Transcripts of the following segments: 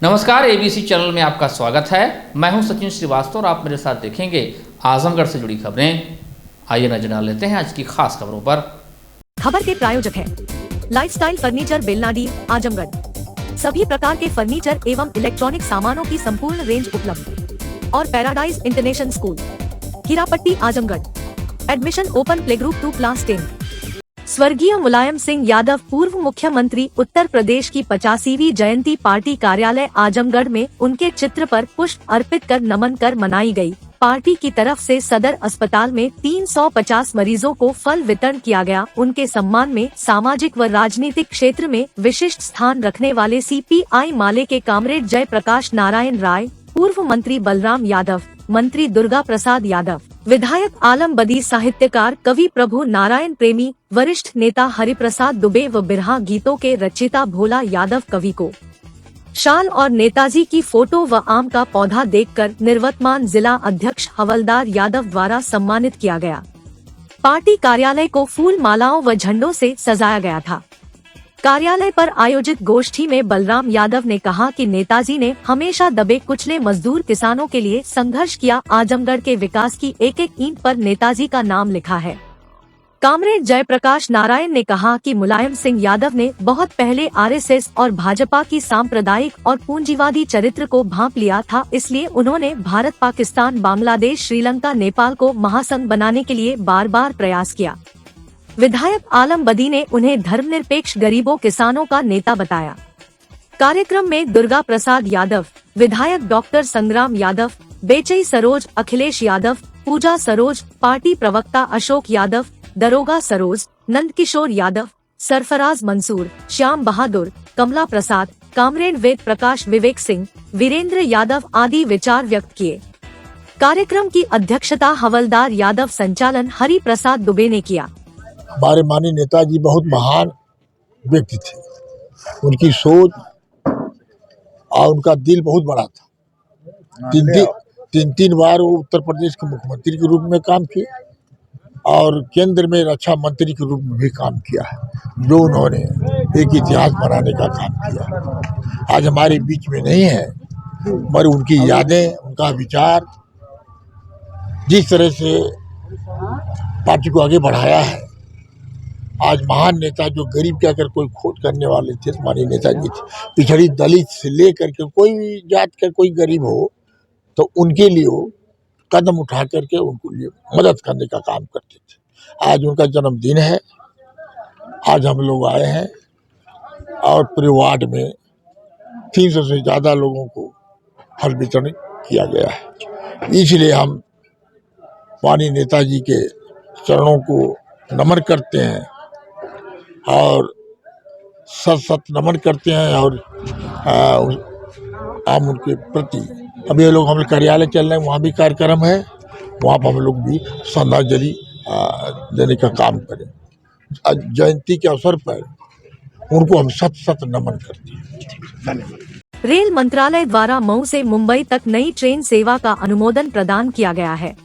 नमस्कार, ABC channel में आपका स्वागत है। मैं हूं सचिन श्रीवास्तव और आप मेरे साथ देखेंगे आजमगढ़ से जुड़ी खबरें। आइए नजर डाल लेते हैं आज की खास खबरों पर। खबर के प्रायोजक हैं लाइफस्टाइल फर्नीचर बेलनाडी आजमगढ़। सभी प्रकार के फर्नीचर एवं इलेक्ट्रॉनिक सामानों की संपूर्ण रेंज उपलब्ध और paradise international school Hirapatti Azamgarh. Admission open play group 2 class 10। स्वर्गीय मुलायम सिंह यादव पूर्व मुख्यमंत्री उत्तर प्रदेश की 85वीं जयंती पार्टी कार्यालय आजमगढ़ में उनके चित्र पर पुष्प अर्पित कर नमन कर मनाई गई। पार्टी की तरफ से सदर अस्पताल में 350 मरीजों को फल वितरण किया गया। उनके सम्मान में सामाजिक व राजनीतिक क्षेत्र में विशिष्ट स्थान रखने वाले CPI माले के कामरेड जय प्रकाश नारायण राय, पूर्व मंत्री बलराम यादव, मंत्री दुर्गा प्रसाद यादव, विधायक आलम बदी, साहित्यकार कवि प्रभु नारायण प्रेमी, वरिष्ठ नेता हरिप्रसाद दुबे व बिरहा गीतों के रचयिता भोला यादव कवि को शाल और नेताजी की फोटो व आम का पौधा देकर निवर्तमान जिला अध्यक्ष हवलदार यादव द्वारा सम्मानित किया गया। पार्टी कार्यालय को फूल मालाओं व झंडों से सजाया गया था। कार्यालय पर आयोजित गोष्ठी में बलराम यादव ने कहा कि नेताजी ने हमेशा दबे कुचले मजदूर किसानों के लिए संघर्ष किया। आजमगढ़ के विकास की एक एक ईंट पर नेताजी का नाम लिखा है। कामरेड जयप्रकाश नारायण ने कहा कि मुलायम सिंह यादव ने बहुत पहले RSS और भाजपा की सांप्रदायिक और पूंजीवादी चरित्र को भांप लिया था, इसलिए उन्होंने भारत, पाकिस्तान, बांग्लादेश, श्रीलंका, नेपाल को महासंघ बनाने के लिए बार बार प्रयास किया। विधायक आलम बदी ने उन्हें धर्मनिरपेक्ष गरीबों किसानों का नेता बताया। कार्यक्रम में दुर्गा प्रसाद यादव, विधायक डॉक्टर संग्राम यादव, बेचई सरोज, अखिलेश यादव, पूजा सरोज, पार्टी प्रवक्ता अशोक यादव, दरोगा सरोज, नंदकिशोर यादव, सरफराज मंसूर, श्याम बहादुर, कमला प्रसाद, कामरेड वेद प्रकाश, विवेक सिंह, वीरेंद्र यादव आदि विचार व्यक्त किए। कार्यक्रम की अध्यक्षता हवलदार यादव, संचालन हरि प्रसाद दुबे ने किया। हमारे माननीय नेताजी बहुत महान व्यक्ति थे। उनकी सोच और उनका दिल बहुत बड़ा था। तीन बार वो उत्तर प्रदेश के मुख्यमंत्री के रूप में काम किए और केंद्र में रक्षा मंत्री के रूप में भी काम किया है, जो उन्होंने एक इतिहास बनाने का काम किया। आज हमारे बीच में नहीं है, मगर उनकी यादें, उनका विचार जिस तरह से पार्टी को आगे बढ़ाया है। आज महान नेता जो गरीब के अगर कोई खोज करने वाले थे, माननीय नेताजी थे। पिछड़ी दलित से लेकर के कोई भी जात का कोई गरीब हो तो उनके लिए वो कदम उठा करके उनको लिए मदद करने का काम करते थे। आज उनका जन्मदिन है। आज हम लोग आए हैं और पूरे वार्ड में 300 से ज़्यादा लोगों को फल वितरण किया गया है। इसलिए हम माननीय नेताजी के चरणों को नमन करते हैं और सत नमन करते हैं और हम उनके प्रति अभी ये लोग हम कार्यालय चल रहे हैं, वहाँ भी कार्यक्रम है, वहाँ पर हम लोग भी श्रद्धांजलि देने का काम करें। जयंती के अवसर पर उनको हम सत नमन करते हैं। धन्यवाद। रेल मंत्रालय द्वारा मऊ से मुंबई तक नई ट्रेन सेवा का अनुमोदन प्रदान किया गया है।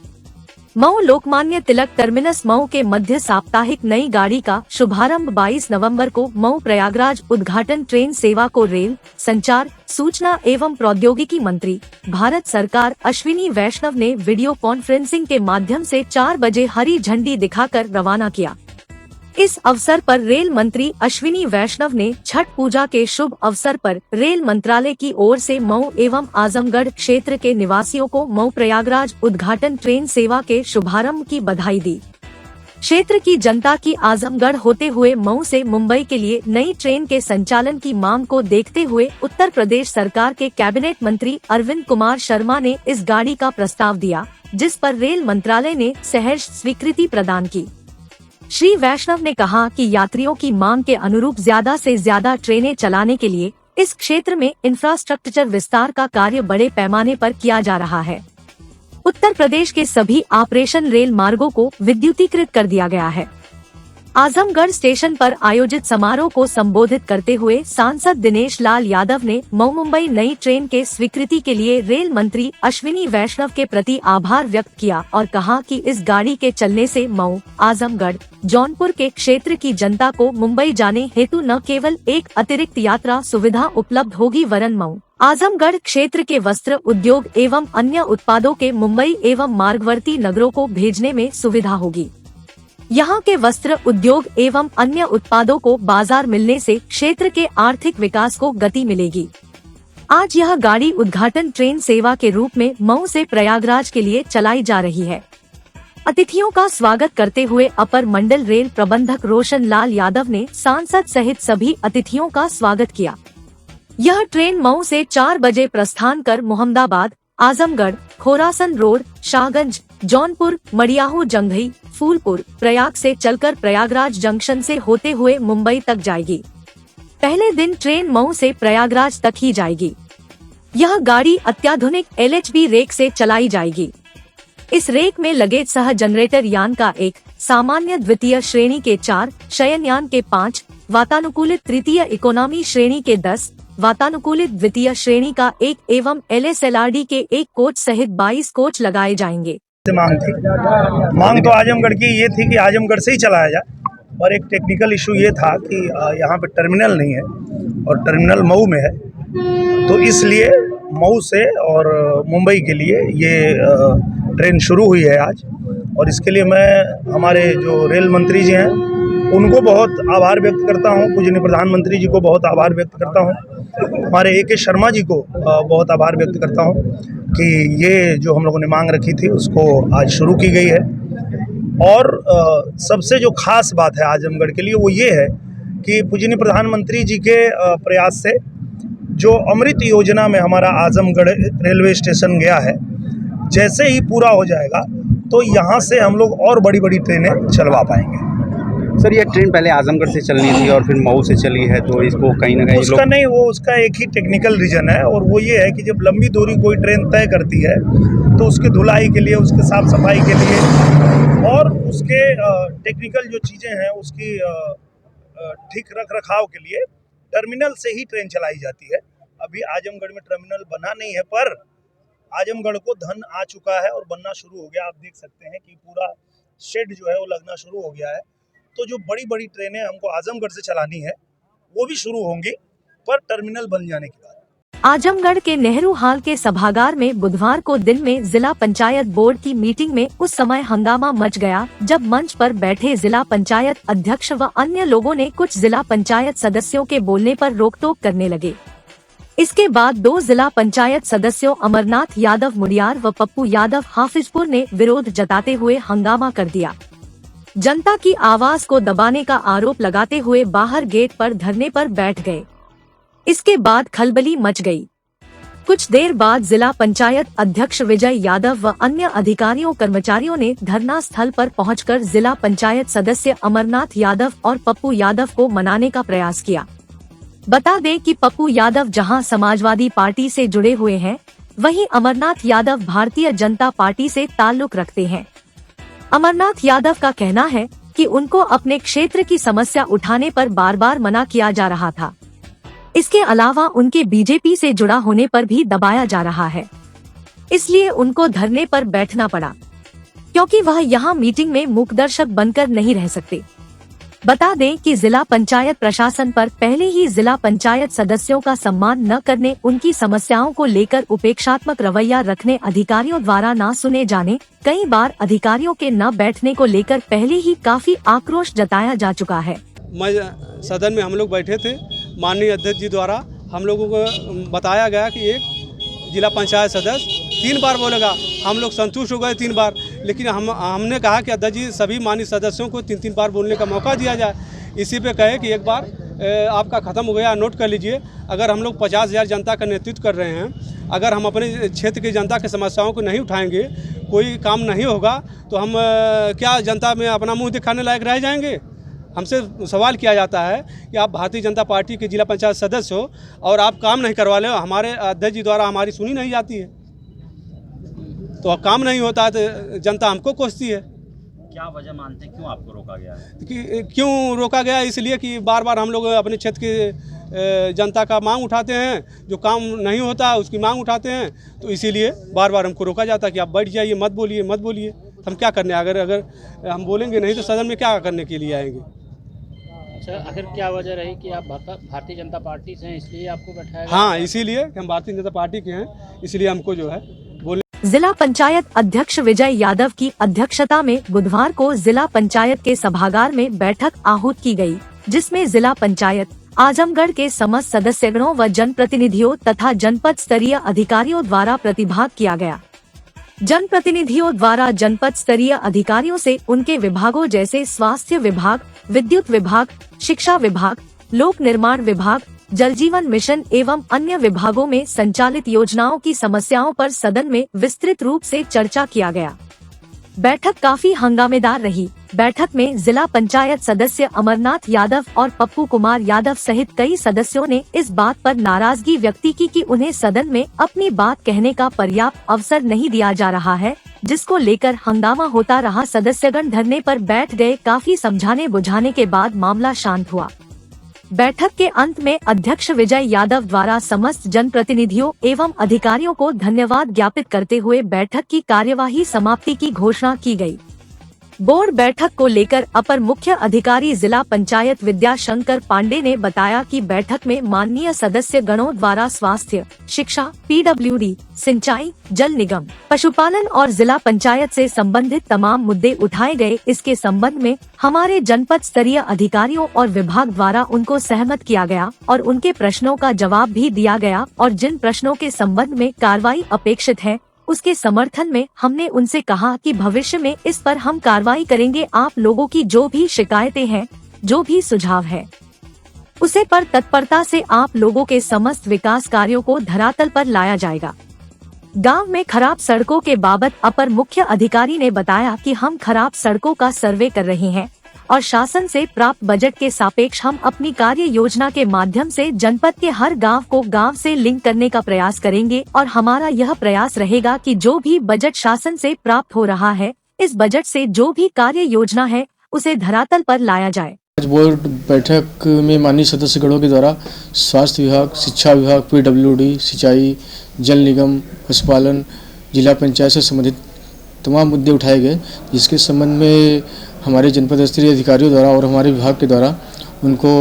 मऊ लोकमान्य तिलक टर्मिनस मऊ के मध्य साप्ताहिक नई गाड़ी का शुभारंभ 22 नवंबर को मऊ प्रयागराज उद्घाटन। ट्रेन सेवा को रेल, संचार, सूचना एवं प्रौद्योगिकी मंत्री भारत सरकार अश्विनी वैष्णव ने वीडियो कॉन्फ्रेंसिंग के माध्यम से 4 बजे हरी झंडी दिखाकर रवाना किया। इस अवसर पर रेल मंत्री अश्विनी वैष्णव ने छठ पूजा के शुभ अवसर पर रेल मंत्रालय की ओर से मऊ एवं आजमगढ़ क्षेत्र के निवासियों को मऊ प्रयागराज उद्घाटन ट्रेन सेवा के शुभारंभ की बधाई दी। क्षेत्र की जनता की आजमगढ़ होते हुए मऊ से मुंबई के लिए नई ट्रेन के संचालन की मांग को देखते हुए उत्तर प्रदेश सरकार के कैबिनेट मंत्री अरविंद कुमार शर्मा ने इस गाड़ी का प्रस्ताव दिया, जिस पर रेल मंत्रालय ने सहर्ष स्वीकृति प्रदान की। श्री वैष्णव ने कहा कि यात्रियों की मांग के अनुरूप ज्यादा से ज्यादा ट्रेनें चलाने के लिए इस क्षेत्र में इंफ्रास्ट्रक्चर विस्तार का कार्य बड़े पैमाने पर किया जा रहा है। उत्तर प्रदेश के सभी ऑपरेशन रेल मार्गों को विद्युतीकृत कर दिया गया है। आजमगढ़ स्टेशन पर आयोजित समारोह को संबोधित करते हुए सांसद दिनेश लाल यादव ने मऊ मुंबई नई ट्रेन के स्वीकृति के लिए रेल मंत्री अश्विनी वैष्णव के प्रति आभार व्यक्त किया और कहा कि इस गाड़ी के चलने से मऊ, आजमगढ़, जौनपुर के क्षेत्र की जनता को मुंबई जाने हेतु न केवल एक अतिरिक्त यात्रा सुविधा उपलब्ध होगी वरन मऊ, आजमगढ़ क्षेत्र के वस्त्र उद्योग एवं अन्य उत्पादों के मुंबई एवं मार्गवर्ती नगरों को भेजने में सुविधा होगी। यहाँ के वस्त्र उद्योग एवं अन्य उत्पादों को बाजार मिलने से क्षेत्र के आर्थिक विकास को गति मिलेगी। आज यह गाड़ी उद्घाटन ट्रेन सेवा के रूप में मऊ से प्रयागराज के लिए चलाई जा रही है। अतिथियों का स्वागत करते हुए अपर मंडल रेल प्रबंधक रोशन लाल यादव ने सांसद सहित सभी अतिथियों का स्वागत किया। यह ट्रेन मऊ से 4 बजे प्रस्थान कर मोहम्मदाबाद, आजमगढ़, खोरासन रोड, शाहगंज, जौनपुर, मडियाहू, जंघई, फूलपुर, प्रयाग से चलकर प्रयागराज जंक्शन से होते हुए मुंबई तक जाएगी। पहले दिन ट्रेन मऊ से प्रयागराज तक ही जाएगी। यह गाड़ी अत्याधुनिक LHB रेक से चलाई जाएगी। इस रेक में लगे सह जनरेटर यान का 1, सामान्य द्वितीय श्रेणी के 4, शयनयान के 5, वातानुकूलित तृतीय इकोनॉमी श्रेणी के 10, वातानुकूलित द्वितीय श्रेणी का 1 एवं LSLRD के 1 कोच सहित 22 कोच लगाए जाएंगे। मांग तो आजमगढ़ की ये थी कि आजमगढ़ से ही चलाया जाए और एक टेक्निकल इशू ये था कि यहाँ पे टर्मिनल नहीं है और टर्मिनल मऊ में है, तो इसलिए मऊ से और मुंबई के लिए ये ट्रेन शुरू हुई है आज। और इसके लिए मैं हमारे जो रेल मंत्री जी हैं उनको बहुत आभार व्यक्त करता हूँ, पूजनीय प्रधानमंत्री जी को बहुत आभार व्यक्त करता हूँ, हमारे AK शर्मा जी को बहुत आभार व्यक्त करता हूँ कि ये जो हम लोगों ने मांग रखी थी उसको आज शुरू की गई है। और सबसे जो खास बात है आजमगढ़ के लिए वो ये है कि पूजनीय प्रधानमंत्री जी के प्रयास से जो अमृत योजना में हमारा आजमगढ़ रेलवे स्टेशन गया है, जैसे ही पूरा हो जाएगा तो यहाँ से हम लोग और बड़ी बड़ी ट्रेनें चलवा पाएंगे। सर, ये ट्रेन पहले आजमगढ़ से चलनी थी और फिर मऊ से चली है, तो इसको कहीं ना कहीं उसका नहीं, वो उसका एक ही टेक्निकल रीजन है और वो ये है कि जब लंबी दूरी कोई ट्रेन तय करती है तो उसकी धुलाई के लिए, उसके साफ सफाई के लिए और उसके टेक्निकल जो चीज़ें हैं उसकी ठीक रख रखाव के लिए टर्मिनल से ही ट्रेन चलाई जाती है। अभी आजमगढ़ में टर्मिनल बना नहीं है, पर आजमगढ़ को धन आ चुका है और बनना शुरू हो गया। आप देख सकते हैं कि पूरा शेड जो है वो लगना शुरू हो गया है। तो जो बड़ी बड़ी ट्रेनें हमको आजमगढ़ से चलानी है वो भी शुरू होंगी, पर टर्मिनल बन जाने के बाद। आजमगढ़ के नेहरू हाल के सभागार में बुधवार को दिन में जिला पंचायत बोर्ड की मीटिंग में उस समय हंगामा मच गया जब मंच पर बैठे जिला पंचायत अध्यक्ष व अन्य लोगों ने कुछ जिला पंचायत सदस्यों के बोलने पर रोक-टोक करने लगे। इसके बाद 2 जिला पंचायत सदस्यों अमरनाथ यादव मुड़ियार व पप्पू यादव हाफिजपुर ने विरोध जताते हुए हंगामा कर दिया। जनता की आवाज को दबाने का आरोप लगाते हुए बाहर गेट पर धरने पर बैठ गए। इसके बाद खलबली मच गई। कुछ देर बाद जिला पंचायत अध्यक्ष विजय यादव व अन्य अधिकारियों कर्मचारियों ने धरना स्थल पर पहुंचकर जिला पंचायत सदस्य अमरनाथ यादव और पप्पू यादव को मनाने का प्रयास किया। बता दें कि पप्पू यादव जहां समाजवादी पार्टी से जुड़े हुए हैं, वहीं अमरनाथ यादव भारतीय जनता पार्टी से ताल्लुक रखते हैं। अमरनाथ यादव का कहना है कि उनको अपने क्षेत्र की समस्या उठाने पर बार बार मना किया जा रहा था। इसके अलावा उनके बीजेपी से जुड़ा होने पर भी दबाया जा रहा है, इसलिए उनको धरने पर बैठना पड़ा, क्योंकि वह यहाँ मीटिंग में मूकदर्शक बनकर नहीं रह सकते। बता दें कि जिला पंचायत प्रशासन पर पहले ही जिला पंचायत सदस्यों का सम्मान न करने, उनकी समस्याओं को लेकर उपेक्षात्मक रवैया रखने, अधिकारियों द्वारा न सुने जाने, कई बार अधिकारियों के न बैठने को लेकर पहले ही काफी आक्रोश जताया जा चुका है। मैं सदन में हम लोग बैठे थे, माननीय अध्यक्ष जी द्वारा हम लोगों को बताया गया कि एक जिला पंचायत सदस्य 3 बार बोलेगा, हम लोग संतुष्ट हो गए 3 बार, लेकिन हमने कहा कि अध्यक्ष जी सभी माननीय सदस्यों को 3 बार बोलने का मौका दिया जाए। इसी पे कहे कि एक बार आपका ख़त्म हो गया, नोट कर लीजिए। अगर हम लोग 50,000 जनता का नेतृत्व कर रहे हैं, अगर हम अपने क्षेत्र की जनता की समस्याओं को नहीं उठाएंगे, कोई काम नहीं होगा, तो हम क्या जनता में अपना मुँह दिखाने लायक रह जाएंगे। हमसे सवाल किया जाता है कि आप भारतीय जनता पार्टी के जिला पंचायत सदस्य हो और आप काम नहीं करवा ले, हमारे अध्यक्ष जी द्वारा हमारी सुनी नहीं जाती है, तो काम नहीं होता है तो जनता हमको कोसती है। क्या वजह मानते हैं, क्यों आपको रोका गया है? कि क्यों रोका गया, इसलिए कि बार बार हम लोग अपने क्षेत्र की जनता का मांग उठाते हैं, जो काम नहीं होता उसकी मांग उठाते हैं, तो इसीलिए बार बार हमको रोका जाता है कि आप बैठ जाइए, मत बोलिए मत बोलिए। तो हम क्या करने, अगर हम बोलेंगे नहीं तो सदन में क्या करने के लिए आएंगे। अच्छा, आखिर क्या वजह रही कि आप भारतीय जनता पार्टी से हैं इसलिए आपको बैठाया गया? हाँ, इसीलिए हम भारतीय जनता पार्टी के हैं, इसलिए हमको जो है बोलने। जिला पंचायत अध्यक्ष विजय यादव की अध्यक्षता में बुधवार को जिला पंचायत के सभागार में बैठक आहूत की गई, जिसमें जिला पंचायत आजमगढ़ के समस्त सदस्यगणों व जनप्रतिनिधियों तथा जनपद स्तरीय अधिकारियों द्वारा प्रतिभाग किया गया। जनप्रतिनिधियों द्वारा जनपद स्तरीय अधिकारियों से उनके विभागों जैसे स्वास्थ्य विभाग, विद्युत विभाग, शिक्षा विभाग, लोक निर्माण विभाग, जल जीवन मिशन एवं अन्य विभागों में संचालित योजनाओं की समस्याओं पर सदन में विस्तृत रूप से चर्चा किया गया। बैठक काफी हंगामेदार रही। बैठक में जिला पंचायत सदस्य अमरनाथ यादव और पप्पू कुमार यादव सहित कई सदस्यों ने इस बात पर नाराजगी व्यक्त की कि उन्हें सदन में अपनी बात कहने का पर्याप्त अवसर नहीं दिया जा रहा है, जिसको लेकर हंगामा होता रहा। सदस्यगण धरने पर बैठ गए। काफी समझाने बुझाने के बाद मामला शांत हुआ। बैठक के अंत में अध्यक्ष विजय यादव द्वारा समस्त जनप्रतिनिधियों एवं अधिकारियों को धन्यवाद ज्ञापित करते हुए बैठक की कार्यवाही समाप्ति की घोषणा की गई। बोर्ड बैठक को लेकर अपर मुख्य अधिकारी जिला पंचायत विद्याशंकर पांडे ने बताया कि बैठक में माननीय सदस्य गणों द्वारा स्वास्थ्य, शिक्षा, पीडब्ल्यूडी, सिंचाई, जल निगम, पशुपालन और जिला पंचायत से संबंधित तमाम मुद्दे उठाए गए। इसके संबंध में हमारे जनपद स्तरीय अधिकारियों और विभाग द्वारा उनको सहमत किया गया और उनके प्रश्नों का जवाब भी दिया गया और जिन प्रश्नों के संबंध में कार्रवाई अपेक्षित है उसके समर्थन में हमने उनसे कहा कि भविष्य में इस पर हम कार्रवाई करेंगे। आप लोगों की जो भी शिकायतें हैं, जो भी सुझाव है, उसे पर तत्परता से आप लोगों के समस्त विकास कार्यों को धरातल पर लाया जाएगा। गांव में खराब सड़कों के बाबत अपर मुख्य अधिकारी ने बताया कि हम खराब सड़कों का सर्वे कर रहे हैं और शासन से प्राप्त बजट के सापेक्ष हम अपनी कार्य योजना के माध्यम से जनपद के हर गांव को गांव से लिंक करने का प्रयास करेंगे और हमारा यह प्रयास रहेगा कि जो भी बजट शासन से प्राप्त हो रहा है, इस बजट से जो भी कार्य योजना है उसे धरातल पर लाया जाए। आज बोर्ड बैठक में माननीय सदस्यगणों के द्वारा स्वास्थ्य विभाग, शिक्षा विभाग, पीडब्ल्यूडी, सिंचाई, जल निगम, पशुपालन, जिला पंचायत से संबंधित तमाम मुद्दे उठाए गए, जिसके संबंध में हमारे जनपद स्तरीय अधिकारियों द्वारा और हमारे विभाग के द्वारा उनको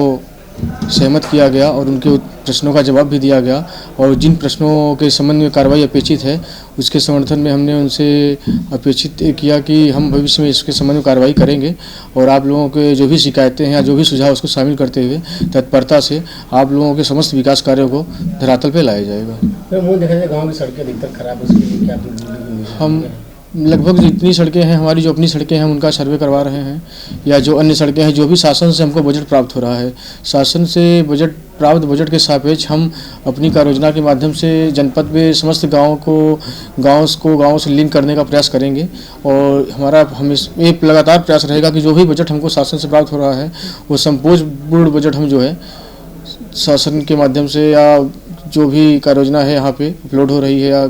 सहमत किया गया और उनके प्रश्नों का जवाब भी दिया गया। और जिन प्रश्नों के संबंध में कार्रवाई अपेक्षित है उसके समर्थन में हमने उनसे अपेक्षित किया कि हम भविष्य में इसके संबंध में कार्रवाई करेंगे और आप लोगों के जो भी शिकायतें हैं या जो भी सुझाव उसको शामिल करते हुए तत्परता से आप लोगों के समस्त विकास कार्यों को धरातल पर लाया जाएगा। गाँव की सड़कें अधिकतर खराब, उसके लिए क्या हम लगभग जितनी सड़कें हैं हमारी, जो अपनी सड़कें हैं उनका सर्वे करवा रहे हैं या जो अन्य सड़कें हैं, जो भी शासन से हमको बजट प्राप्त हो रहा है, शासन से बजट के सापेक्ष हम अपनी कार्य योजना के माध्यम से जनपद में समस्त गाँव से लिंक करने का प्रयास करेंगे। और हमारा ये लगातार प्रयास रहेगा कि जो भी बजट हमको शासन से प्राप्त हो रहा है वो संपूर्ण बजट हम जो है शासन के माध्यम से या जो भी कार्य योजना है यहाँ पे अपलोड हो रही है या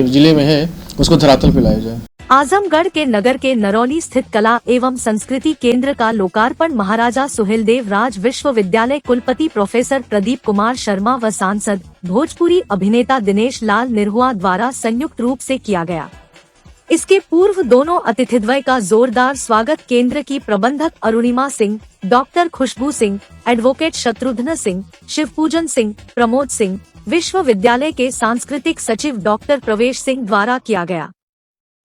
जिले में है उसको धरातल पे लाया जाए। आजमगढ़ के नगर के नरौली स्थित कला एवं संस्कृति केंद्र का लोकार्पण महाराजा सुहेलदेव राज विश्वविद्यालय कुलपति प्रोफेसर प्रदीप कुमार शर्मा व सांसद भोजपुरी अभिनेता दिनेश लाल निरहुआ द्वारा संयुक्त रूप से किया गया। इसके पूर्व दोनों अतिथिद्वय का जोरदार स्वागत केंद्र की प्रबंधक अरुणिमा सिंह, डॉक्टर खुशबू सिंह, एडवोकेट शत्रुघ्न सिंह, शिवपूजन सिंह, प्रमोद सिंह, विश्वविद्यालय के सांस्कृतिक सचिव डॉक्टर प्रवेश सिंह द्वारा किया गया।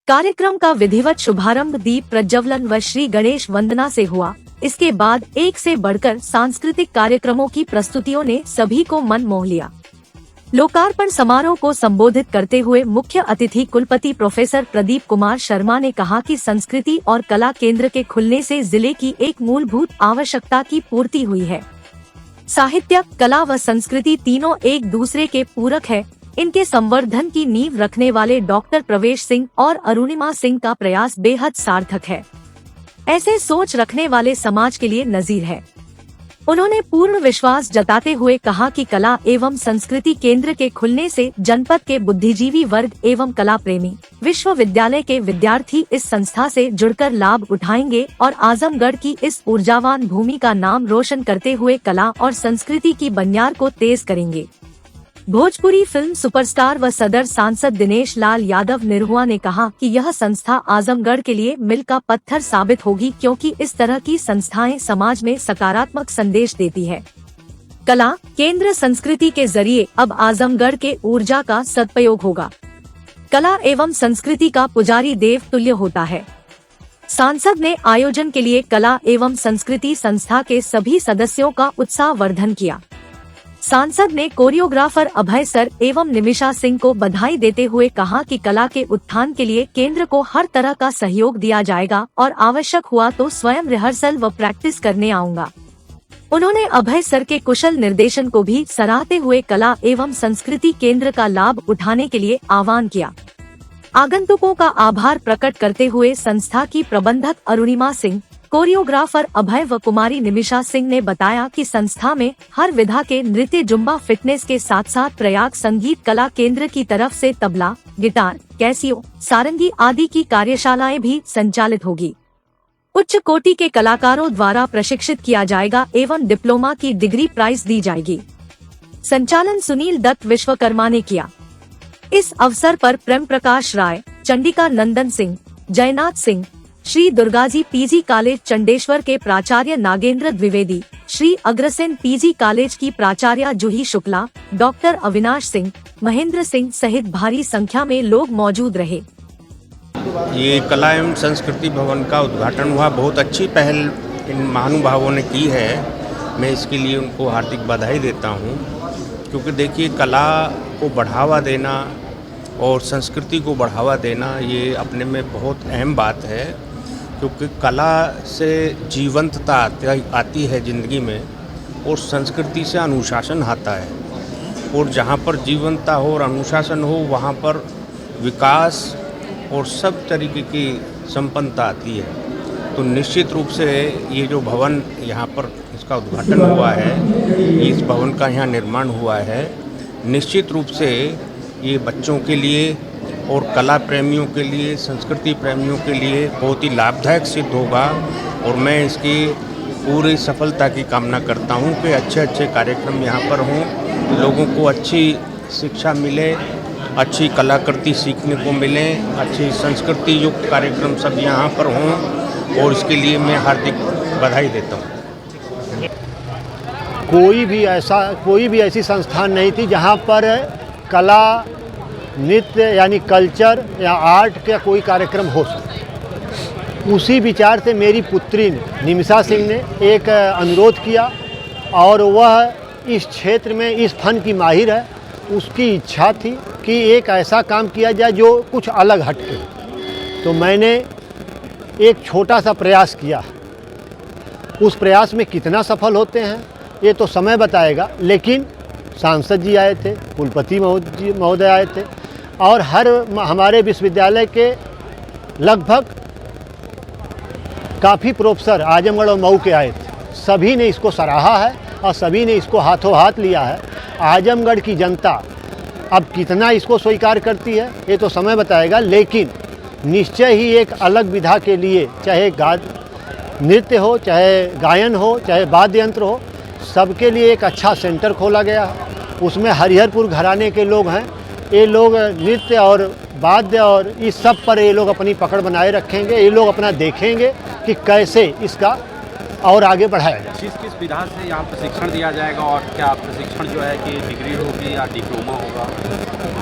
कार्यक्रम का विधिवत शुभारंभ दीप प्रज्वलन व श्री गणेश वंदना से हुआ। इसके बाद एक से बढ़कर सांस्कृतिक कार्यक्रमों की प्रस्तुतियों ने सभी को मन मोह लिया। लोकार्पण समारोह को संबोधित करते हुए मुख्य अतिथि कुलपति प्रोफेसर प्रदीप कुमार शर्मा ने कहा कि संस्कृति और कला केंद्र के खुलने से जिले की एक मूलभूत आवश्यकता की पूर्ति हुई है। साहित्य, कला व संस्कृति तीनों एक दूसरे के पूरक है। इनके संवर्धन की नींव रखने वाले डॉक्टर प्रवेश सिंह और अरुणिमा सिंह का प्रयास बेहद सार्थक है। ऐसे सोच रखने वाले समाज के लिए नजीर है। उन्होंने पूर्ण विश्वास जताते हुए कहा कि कला एवं संस्कृति केंद्र के खुलने से जनपद के बुद्धिजीवी वर्ग एवं कला प्रेमी विश्वविद्यालय के विद्यार्थी इस संस्था से जुड़कर लाभ उठाएंगे और आजमगढ़ की इस ऊर्जावान भूमि का नाम रोशन करते हुए कला और संस्कृति की बनियाद को तेज करेंगे। भोजपुरी फिल्म सुपरस्टार व सदर सांसद दिनेश लाल यादव निरहुआ ने कहा कि यह संस्था आजमगढ़ के लिए मील का पत्थर साबित होगी, क्योंकि इस तरह की संस्थाएं समाज में सकारात्मक संदेश देती है। कला केंद्र संस्कृति के जरिए अब आजमगढ़ के ऊर्जा का सदुपयोग होगा। कला एवं संस्कृति का पुजारी देव तुल्य होता है। सांसद ने आयोजन के लिए कला एवं संस्कृति संस्था के सभी सदस्यों का उत्साहवर्धन किया। सांसद ने कोरियोग्राफर अभय सर एवं निमिषा सिंह को बधाई देते हुए कहा कि कला के उत्थान के लिए केंद्र को हर तरह का सहयोग दिया जाएगा और आवश्यक हुआ तो स्वयं रिहर्सल व प्रैक्टिस करने आऊंगा। उन्होंने अभय सर के कुशल निर्देशन को भी सराहते हुए कला एवं संस्कृति केंद्र का लाभ उठाने के लिए आह्वान किया। आगंतुकों का आभार प्रकट करते हुए संस्था की प्रबंधक अरुणिमा सिंह, कोरियोग्राफर अभय व कुमारी निमिषा सिंह ने बताया कि संस्था में हर विधा के नृत्य, जुम्बा, फिटनेस के साथ साथ प्रयाग संगीत कला केंद्र की तरफ से तबला, गिटार, कैसियो, सारंगी आदि की कार्यशालाएं भी संचालित होगी। उच्च कोटि के कलाकारों द्वारा प्रशिक्षित किया जाएगा एवं डिप्लोमा की डिग्री प्राइज दी जाएगी। संचालन सुनील दत्त विश्वकर्मा ने किया। इस अवसर पर प्रेम प्रकाश राय, चंडिका नंदन सिंह, जयनाथ सिंह, श्री दुर्गाजी पीजी कॉलेज चंडेश्वर के प्राचार्य नागेंद्र द्विवेदी, श्री अग्रसेन पीजी कॉलेज की प्राचार्य जूही शुक्ला, डॉक्टर अविनाश सिंह, महेंद्र सिंह सहित भारी संख्या में लोग मौजूद रहे। ये कला एवं संस्कृति भवन का उद्घाटन हुआ। बहुत अच्छी पहल इन महानुभावों ने की है। मैं इसके लिए उनको हार्दिक बधाई देता हूँ, क्योंकि देखिए कला को बढ़ावा देना और संस्कृति को बढ़ावा देना ये अपने में बहुत अहम बात है, क्योंकि कला से जीवंतता आती है ज़िंदगी में और संस्कृति से अनुशासन आता है। और जहाँ पर जीवंतता हो और अनुशासन हो वहाँ पर विकास और सब तरीके की संपन्नता आती है। तो निश्चित रूप से ये जो भवन यहाँ पर इसका उद्घाटन हुआ है, इस भवन का यहाँ निर्माण हुआ है, निश्चित रूप से ये बच्चों के लिए और कला प्रेमियों के लिए, संस्कृति प्रेमियों के लिए बहुत ही लाभदायक सिद्ध होगा। और मैं इसकी पूरी सफलता की कामना करता हूँ कि अच्छे अच्छे कार्यक्रम यहाँ पर हों, लोगों को अच्छी शिक्षा मिले, अच्छी कलाकृति सीखने को मिले, अच्छी संस्कृति युक्त कार्यक्रम सब यहाँ पर हों, और इसके लिए मैं हार्दिक बधाई देता हूँ। कोई भी ऐसी संस्थान नहीं थी जहाँ पर कला, नृत्य यानी कल्चर या आर्ट का कोई कार्यक्रम हो सके। उसी विचार से मेरी पुत्री ने, निमिषा सिंह ने एक अनुरोध किया, और वह इस क्षेत्र में इस फन की माहिर है। उसकी इच्छा थी कि एक ऐसा काम किया जाए जो कुछ अलग हटके। तो मैंने एक छोटा सा प्रयास किया। उस प्रयास में कितना सफल होते हैं ये तो समय बताएगा, लेकिन सांसद जी आए थे, कुलपति महोदय आए थे, और हमारे विश्वविद्यालय के लगभग काफ़ी प्रोफेसर आजमगढ़ और मऊ के आए थे। सभी ने इसको सराहा है और सभी ने इसको हाथों हाथ लिया है। आजमगढ़ की जनता अब कितना इसको स्वीकार करती है ये तो समय बताएगा, लेकिन निश्चय ही एक अलग विधा के लिए, चाहे नृत्य हो, चाहे गायन हो, चाहे वाद्य यंत्र हो, सबके लिए एक अच्छा सेंटर खोला गया है। उसमें हरिहरपुर घराने के लोग हैं। ये लोग नृत्य और वाद्य और इस सब पर ये लोग अपनी पकड़ बनाए रखेंगे। ये लोग अपना देखेंगे कि कैसे इसका और आगे बढ़ाया जाए। किस विधा से यहाँ प्रशिक्षण दिया जाएगा, और क्या प्रशिक्षण जो है कि डिग्री होगी या डिप्लोमा होगा?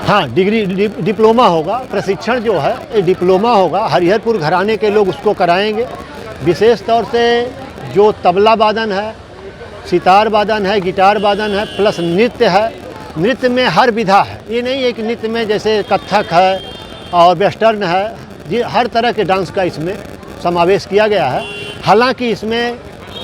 हाँ, डिप्लोमा होगा। प्रशिक्षण जो है ये डिप्लोमा होगा। हरिहरपुर घराने के लोग उसको कराएंगे। विशेष तौर से जो तबला वादन है, सितार वादन है, गिटार वादन है, प्लस नृत्य है। नृत्य में हर विधा है, ये नहीं है कि नृत्य में जैसे कथक है और वेस्टर्न है, जी हर तरह के डांस का इसमें समावेश किया गया है। हालांकि इसमें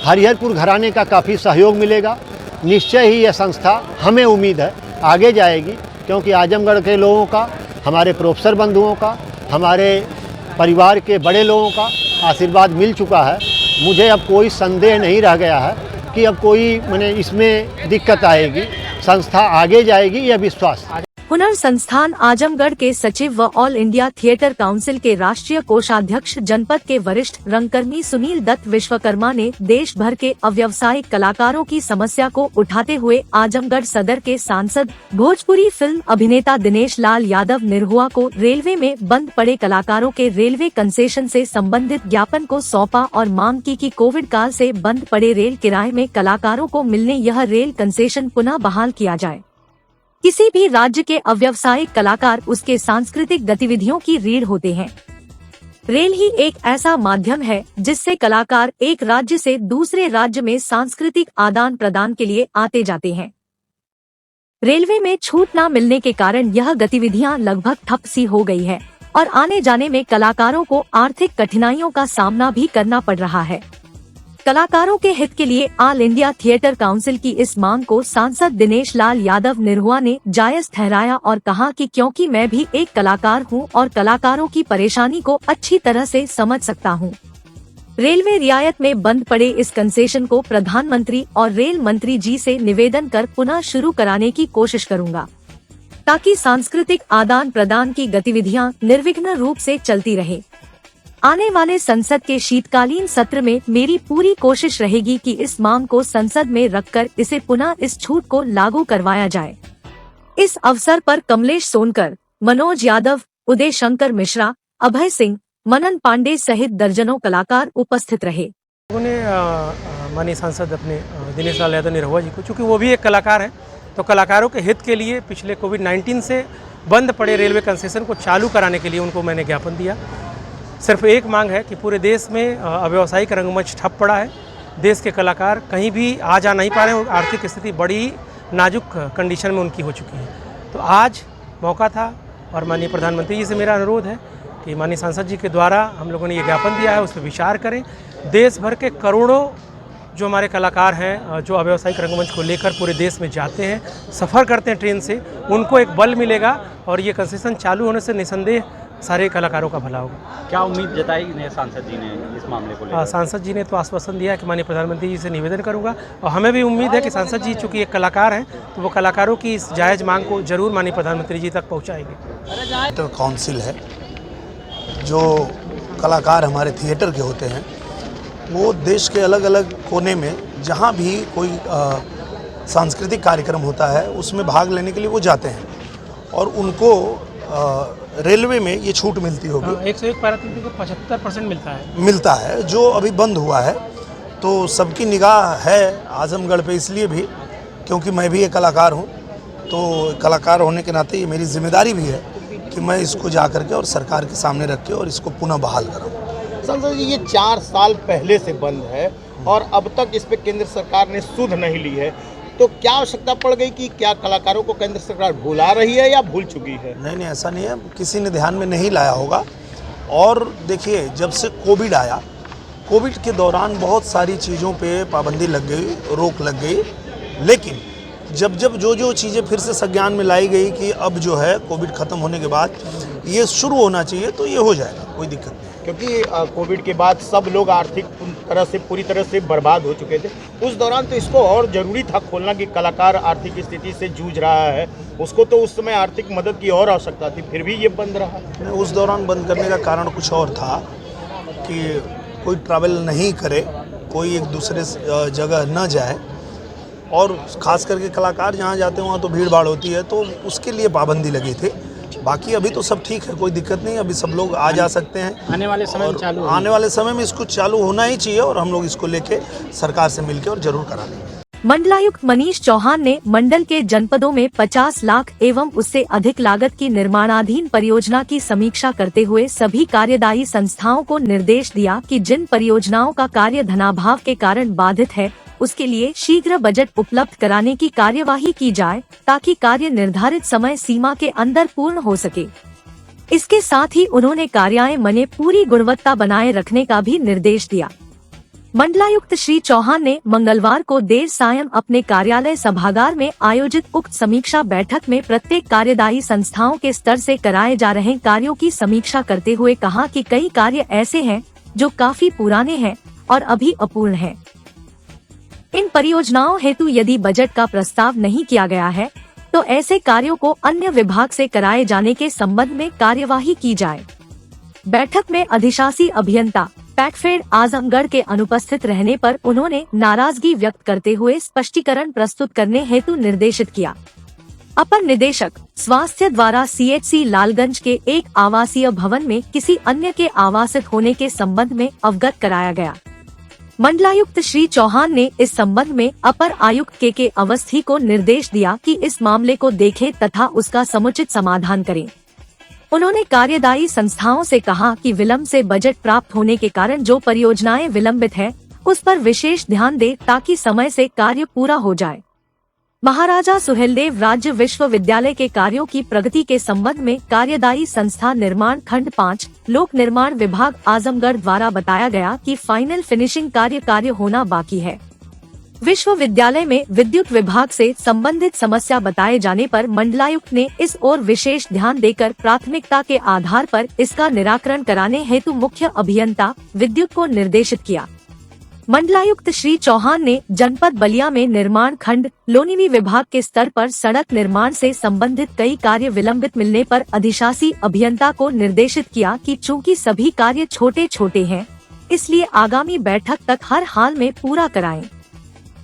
हरिहरपुर घराने का काफ़ी सहयोग मिलेगा। निश्चय ही यह संस्था, हमें उम्मीद है, आगे जाएगी, क्योंकि आजमगढ़ के लोगों का, हमारे प्रोफेसर बंधुओं का, हमारे परिवार के बड़े लोगों का आशीर्वाद मिल चुका है। मुझे अब कोई संदेह नहीं रह गया है कि अब कोई माने इसमें दिक्कत आएगी, संस्था आगे जाएगी, यह विश्वास है। हुनर संस्थान आजमगढ़ के सचिव व ऑल इंडिया थिएटर काउंसिल के राष्ट्रीय कोषाध्यक्ष जनपद के वरिष्ठ रंगकर्मी सुनील दत्त विश्वकर्मा ने देश भर के अव्यवसायिक कलाकारों की समस्या को उठाते हुए आजमगढ़ सदर के सांसद भोजपुरी फिल्म अभिनेता दिनेश लाल यादव निरहुआ को रेलवे में बंद पड़े कलाकारों के रेलवे कंसेशन से संबंधित ज्ञापन को सौंपा और मांग की कि कोविड काल से बंद पड़े रेल किराए में कलाकारों को मिलने यह रेल कंसेशन पुनः बहाल किया जाए। किसी भी राज्य के अव्यवसायिक कलाकार उसके सांस्कृतिक गतिविधियों की रीढ़ होते हैं। रेल ही एक ऐसा माध्यम है जिससे कलाकार एक राज्य से दूसरे राज्य में सांस्कृतिक आदान प्रदान के लिए आते जाते हैं। रेलवे में छूट न मिलने के कारण यह गतिविधियां लगभग ठप सी हो गई है और आने जाने में कलाकारों को आर्थिक कठिनाइयों का सामना भी करना पड़ रहा है। कलाकारों के हित के लिए ऑल इंडिया थिएटर काउंसिल की इस मांग को सांसद दिनेश लाल यादव निरहुआ ने जायज ठहराया और कहा कि क्योंकि मैं भी एक कलाकार हूं और कलाकारों की परेशानी को अच्छी तरह से समझ सकता हूं। रेलवे रियायत में बंद पड़े इस कंसेशन को प्रधानमंत्री और रेल मंत्री जी से निवेदन कर पुनः शुरू कराने की कोशिश करूंगा, ताकि सांस्कृतिक आदान प्रदान की गतिविधियां निर्विघ्न रूप से चलती रहे। आने वाले संसद के शीतकालीन सत्र में मेरी पूरी कोशिश रहेगी कि इस मांग को संसद में रखकर इसे पुनः इस छूट को लागू करवाया जाए। इस अवसर पर कमलेश सोनकर, मनोज यादव, उदय शंकर मिश्रा, अभय सिंह, मनन पांडे सहित दर्जनों कलाकार उपस्थित रहे। माननीय सांसद अपने दिनेश लाल यादव निरहुआ जी को, चूँकि वो भी एक कलाकार हैं, तो कलाकारों के हित के लिए पिछले कोविड-19 से बंद पड़े रेलवे कंसेशन को चालू कराने के लिए उनको मैंने ज्ञापन दिया। सिर्फ एक मांग है कि पूरे देश में अव्यवसायिक रंगमंच ठप पड़ा है, देश के कलाकार कहीं भी आ जा नहीं पा रहे हैं, आर्थिक स्थिति बड़ी नाजुक कंडीशन में उनकी हो चुकी है। तो आज मौका था और माननीय प्रधानमंत्री जी से मेरा अनुरोध है कि माननीय सांसद जी के द्वारा हम लोगों ने ये ज्ञापन दिया है, उस पर विचार करें। देश भर के करोड़ों जो हमारे कलाकार हैं, जो अव्यवसायिक रंगमंच को लेकर पूरे देश में जाते हैं, सफ़र करते हैं ट्रेन से, उनको एक बल मिलेगा और ये कंसेशन चालू होने से निसंदेह सारे कलाकारों का भला होगा। क्या उम्मीद जताई सांसद जी ने इस मामले को लेकर? सांसद जी ने तो आश्वासन दिया कि माननीय प्रधानमंत्री जी से निवेदन करूंगा और हमें भी उम्मीद है कि सांसद जी चूँकि एक कलाकार हैं तो वो कलाकारों की इस जायज़ मांग को जरूर माननीय प्रधानमंत्री जी तक पहुँचाएंगे। थिएटर काउंसिल है, जो कलाकार हमारे थिएटर के होते हैं, वो देश के अलग अलग कोने में जहाँ भी कोई सांस्कृतिक कार्यक्रम होता है उसमें भाग लेने के लिए वो जाते हैं और उनको रेलवे में ये छूट मिलती होगी। 101 पैरा 3 को 75% मिलता है जो अभी बंद हुआ है। तो सबकी निगाह है आजमगढ़ पे, इसलिए भी क्योंकि मैं भी एक कलाकार हूँ, तो कलाकार होने के नाते ये मेरी जिम्मेदारी भी है कि मैं इसको जा करके और सरकार के सामने रख के और इसको पुनः बहाल कराऊँ। सांसद जी, ये 4 साल पहले से बंद है और अब तक इस पे केंद्र सरकार ने सुध नहीं ली है, तो क्या आवश्यकता पड़ गई कि क्या कलाकारों को केंद्र सरकार भुला रही है या भूल चुकी है? नहीं, ऐसा नहीं है, किसी ने ध्यान में नहीं लाया होगा। और देखिए, जब से कोविड आया, कोविड के दौरान बहुत सारी चीज़ों पे पाबंदी लग गई, रोक लग गई, लेकिन जब जो चीज़ें फिर से संज्ञान में लाई गई कि अब जो है कोविड ख़त्म होने के बाद ये शुरू होना चाहिए, तो ये हो जाएगा, कोई दिक्कत नहीं। क्योंकि कोविड के बाद सब लोग आर्थिक पूरी तरह से बर्बाद हो चुके थे, उस दौरान तो इसको और ज़रूरी था खोलना कि कलाकार आर्थिक स्थिति से जूझ रहा है, उसको तो उस समय आर्थिक मदद की और आवश्यकता थी, फिर भी ये बंद रहा। उस दौरान बंद करने का कारण कुछ और था कि कोई ट्रैवल नहीं करे, कोई एक दूसरे जगह न जाए, और ख़ास करके कलाकार जहाँ जाते हैं वहाँ तो भीड़ भाड़ होती है, तो उसके लिए पाबंदी लगी थी। बाकी अभी तो सब ठीक है, कोई दिक्कत नहीं, अभी सब लोग आ जा सकते हैं। आने वाले समय में चालू आने वाले समय में इसको चालू होना ही चाहिए और हम लोग इसको लेके सरकार से मिलकर और जरूर करा देंगे। मंडलायुक्त मनीष चौहान ने मंडल के जनपदों में 50 लाख एवं उससे अधिक लागत की निर्माणाधीन परियोजना की समीक्षा करते हुए सभी कार्यदायी संस्थाओं को निर्देश दिया कि जिन परियोजनाओं का कार्य धनाभाव के कारण बाधित है, उसके लिए शीघ्र बजट उपलब्ध कराने की कार्यवाही की जाए, ताकि कार्य निर्धारित समय सीमा के अंदर पूर्ण हो सके। इसके साथ ही उन्होंने कार्यालय में पूरी गुणवत्ता बनाए रखने का भी निर्देश दिया। मंडलायुक्त श्री चौहान ने मंगलवार को देर सायं अपने कार्यालय सभागार में आयोजित उक्त समीक्षा बैठक में प्रत्येक कार्यदायी संस्थाओं के स्तर से कराए जा रहे कार्यों की समीक्षा करते हुए कहा कि कई कार्य ऐसे हैं जो काफी पुराने हैं और अभी अपूर्ण हैं। इन परियोजनाओं हेतु यदि बजट का प्रस्ताव नहीं किया गया है तो ऐसे कार्यों को अन्य विभाग से कराए जाने के संबंध में कार्यवाही की जाए। बैठक में अधिशासी अभियंता पैकफेड आजमगढ़ के अनुपस्थित रहने पर उन्होंने नाराजगी व्यक्त करते हुए स्पष्टीकरण प्रस्तुत करने हेतु निर्देशित किया। अपर निदेशक स्वास्थ्य द्वारा CHC लालगंज के एक आवासीय भवन में किसी अन्य के आवासित होने के संबंध में अवगत कराया गया। मंडलायुक्त श्री चौहान ने इस संबंध में अपर आयुक्त के अवस्थी को निर्देश दिया कि इस मामले को देखें तथा उसका समुचित समाधान करें। उन्होंने कार्यदायी संस्थाओं से कहा कि विलंब से बजट प्राप्त होने के कारण जो परियोजनाएं विलंबित है उस पर विशेष ध्यान दे ताकि समय से कार्य पूरा हो जाए। महाराजा सुहेलदेव राज्य विश्वविद्यालय के कार्यों की प्रगति के संबंध में कार्यदायी संस्था निर्माण खंड 5 लोक निर्माण विभाग आजमगढ़ द्वारा बताया गया कि फाइनल फिनिशिंग कार्य होना बाकी है। विश्वविद्यालय में विद्युत विभाग से संबंधित समस्या बताए जाने पर मंडलायुक्त ने इस ओर विशेष ध्यान देकर प्राथमिकता के आधार पर इसका निराकरण कराने हेतु मुख्य अभियंता विद्युत को निर्देशित किया। मंडलायुक्त श्री चौहान ने जनपद बलिया में निर्माण खंड लोनिवी विभाग के स्तर पर सड़क निर्माण से संबंधित कई कार्य विलंबित मिलने पर अधिशासी अभियंता को निर्देशित किया कि चूंकि सभी कार्य छोटे छोटे हैं इसलिए आगामी बैठक तक हर हाल में पूरा कराएं।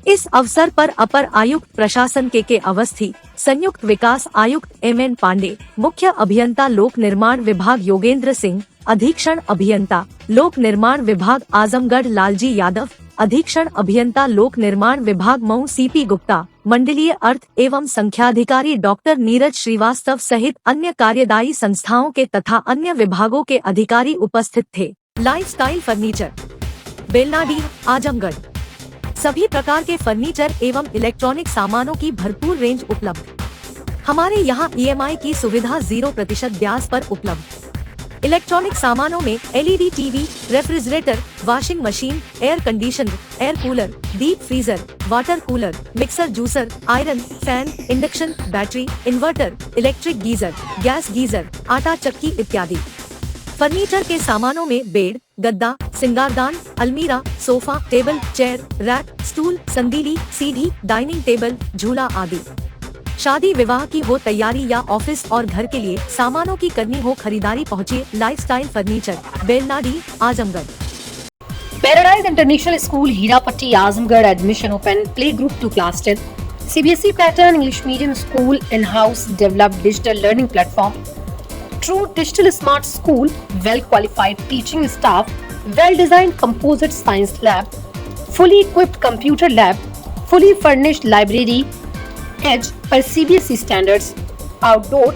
इस अवसर पर अपर आयुक्त प्रशासन के अवस्थी, संयुक्त विकास आयुक्त MN पांडे, मुख्य अभियंता लोक निर्माण विभाग योगेंद्र सिंह, अधीक्षण अभियंता लोक निर्माण विभाग आजमगढ़ लालजी यादव, अधीक्षण अभियंता लोक निर्माण विभाग मऊ CP गुप्ता, मंडलीय अर्थ एवं संख्याधिकारी डॉक्टर नीरज श्रीवास्तव सहित अन्य कार्यदायी संस्थाओं के तथा अन्य विभागों के अधिकारी उपस्थित थे। Lifestyle furniture, Belnadih, Azamgarh. सभी प्रकार के फर्नीचर एवं इलेक्ट्रॉनिक सामानों की भरपूर रेंज उपलब्ध। हमारे यहाँ EMI की सुविधा 0% ब्याज पर उपलब्ध। इलेक्ट्रॉनिक सामानों में LED TV, refrigerator, washing machine, air conditioner, air cooler, deep freezer, water cooler, mixer juicer, iron, fan, induction, battery, inverter, electric geyser, gas geyser, आटा चक्की इत्यादि। फर्नीचर के सामानों में बेड, गद्दा, सिंगारदान, अलमीरा, sofa, table, chair, rack, stool, संदीली, सीढ़ी, डाइनिंग टेबल, झूला आदि। शादी विवाह की हो तैयारी या ऑफिस और घर के लिए सामानों की करनी हो खरीदारी, पहुँचिए lifestyle furniture, Belnadih, Azamgarh. Paradise international school Hirapatti Azamgarh admission open, play group to class 10, CBSE pattern English medium school, in house developed digital learning platform, true digital smart school, well qualified teaching staff, well designed composite science lab, fully equipped computer lab, fully furnished library, edge per CBSE standards, outdoor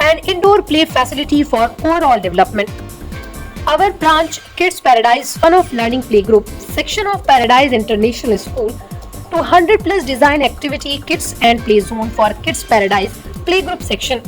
and indoor play facility for overall development. Our branch Kids Paradise Fun of Learning Playgroup section of Paradise International School to 100+ design activity kits and play zone for Kids Paradise Playgroup section